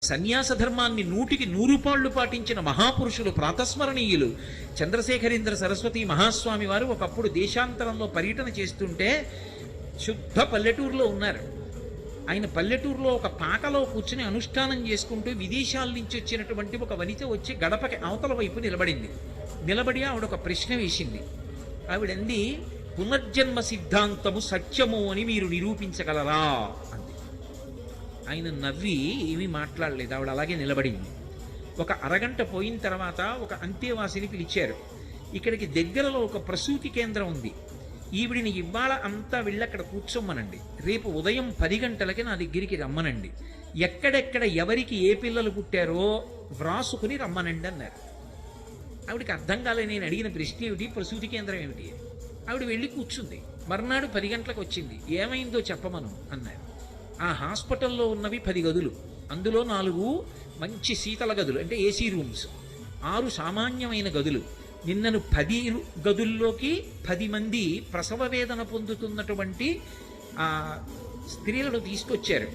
సన్యాస ధర్మాన్ని 100కి 100 పాళ్ళు పాటించిన మహాపురుషులు ప్రాతస్మరణీయులు చంద్రశేఖరేంద్ర సరస్వతి మహాస్వామి వారు ఒకప్పుడు దేశాంతరంలో పర్యటన చేస్తుంటే శుద్ధ పల్లెటూరులో ఉన్నారు. ఆయన పల్లెటూరులో ఒక పాకలో కూర్చుని అనుష్ఠానం చేసుకుంటూ విదేశాల నుంచి వచ్చినటువంటి ఒక వనిత వచ్చి గడపకి అవతల వైపు నిలబడి ఆవిడ ఒక ప్రశ్న వేసింది. ఆవిడంది, పునర్జన్మ సిద్ధాంతము సత్యము అని మీరు నిరూపించగలరా అంది. ఆయన నవ్వి ఏమీ మాట్లాడలేదు. ఆవిడ అలాగే నిలబడింది. ఒక అరగంట పోయిన తర్వాత ఒక అంతేవాసిని పిలిచారు. ఇక్కడికి దగ్గరలో ఒక ప్రసూతి కేంద్రం ఉంది, ఈవిడిని ఇవాళ అంతా వెళ్ళి అక్కడ కూర్చోమ్మనండి, రేపు ఉదయం 10 గంటలకి నా దగ్గరికి రమ్మనండి, ఎక్కడెక్కడ ఎవరికి ఏ పిల్లలు పుట్టారో వ్రాసుకుని రమ్మనండి అన్నారు. ఆవిడికి అర్థం కాలేదు. నేను అడిగిన ప్రశ్న ఏమిటి, ప్రసూతి కేంద్రం ఏమిటి. ఆవిడ వెళ్ళి కూర్చుంది. మర్నాడు 10 గంటలకు వచ్చింది. ఏమైందో చెప్పమను అన్నారు. ఆ హాస్పిటల్లో ఉన్నవి 10 గదులు, అందులో 4 మంచి శీతల గదులు అంటే ఏసీ రూమ్స్, 6 సామాన్యమైన గదులు. నిన్నను 10 గదుల్లోకి 10 మంది ప్రసవ వేదన పొందుతున్నటువంటి స్త్రీలను తీసుకొచ్చారు.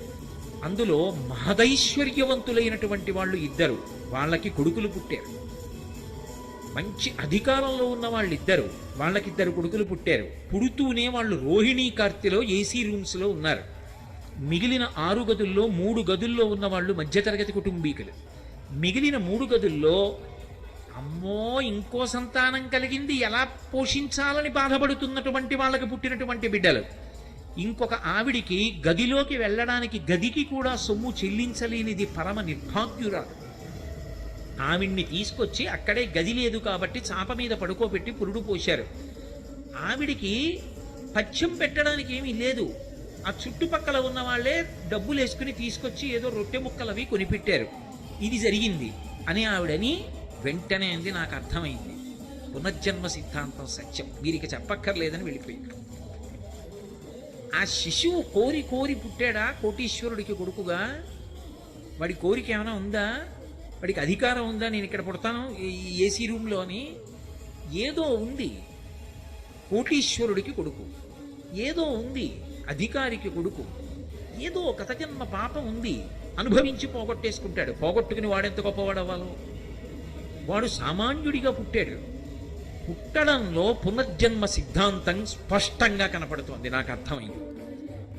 అందులో మహదైశ్వర్యవంతులైనటువంటి వాళ్ళు 2, వాళ్ళకి కొడుకులు పుట్టారు. మంచి అధికారంలో ఉన్న వాళ్ళు 2, వాళ్ళకి 2 కొడుకులు పుట్టారు. పుడుతూనే వాళ్ళు రోహిణీ కార్తెలో ఏసీ రూమ్స్లో ఉన్నారు. మిగిలిన 6 గదుల్లో 3 గదుల్లో ఉన్న వాళ్ళు మధ్యతరగతి కుటుంబీకులు. మిగిలిన 3 గదుల్లో అమ్మో ఇంకో సంతానం కలిగింది ఎలా పోషించాలని బాధపడుతున్నటువంటి వాళ్ళకి పుట్టినటువంటి బిడ్డలు. ఇంకొక ఆవిడికి గదిలోకి వెళ్ళడానికి గదికి కూడా సొమ్ము చెల్లించలేనిది పరమ నిర్భాగ్యురాలు. ఆవిడ్ని తీసుకొచ్చి అక్కడే గది లేదు కాబట్టి చాప మీద పడుకోబెట్టి పురుడు పోశారు. ఆవిడికి పథ్యం పెట్టడానికి ఏమీ లేదు. ఆ చుట్టుపక్కల ఉన్న వాళ్ళే డబ్బులు వేసుకుని తీసుకొచ్చి ఏదో రొట్టె ముక్కలవి కొనిపెట్టారు. ఇది జరిగింది అని ఆవిడని వెంటనే అంది, నాకు అర్థమైంది, పునర్జన్మ సిద్ధాంతం సత్యం, వీరికి చెప్పక్కర్లేదని వెళ్ళిపోయాడు. ఆ శిశువు కోరి కోరి పుట్టాడా కోటీశ్వరుడికి కొడుకుగా? వాడి కోరిక ఏమైనా ఉందా? వాడికి అధికారం ఉందా నేను ఇక్కడ పుడతాను ఈ ఏసీ రూమ్లో అని? ఏదో ఉంది. కోటీశ్వరుడికి కొడుకు, ఏదో ఉంది అధికారికి కొడుకు, ఏదో కథజన్మ పాపం ఉంది, అనుభవించి పోగొట్టేసుకుంటాడు. పోగొట్టుకుని వాడెంత గొప్పవాడవ్వాలో. వాడు సామాన్యుడిగా పుట్టాడు. పుట్టడంలో పునర్జన్మ సిద్ధాంతం స్పష్టంగా కనపడుతోంది, నాకు అర్థమైంది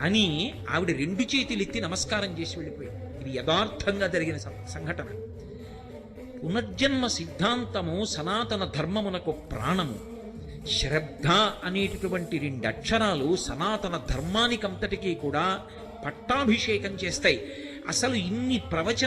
అని ఆవిడ 2 చేతులు ఎత్తి నమస్కారం చేసి వెళ్ళిపోయింది. ఇది యథార్థంగా జరిగిన సంఘటన. పునర్జన్మ సిద్ధాంతము సనాతన ధర్మమునకు ప్రాణము. శ్రద్ధ అనేటటువంటి 2 అక్షరాలు సనాతన ధర్మానికంతటికీ కూడా పట్టాభిషేకం చేస్తాయి. అసలు ఇన్ని ప్రవచనాలు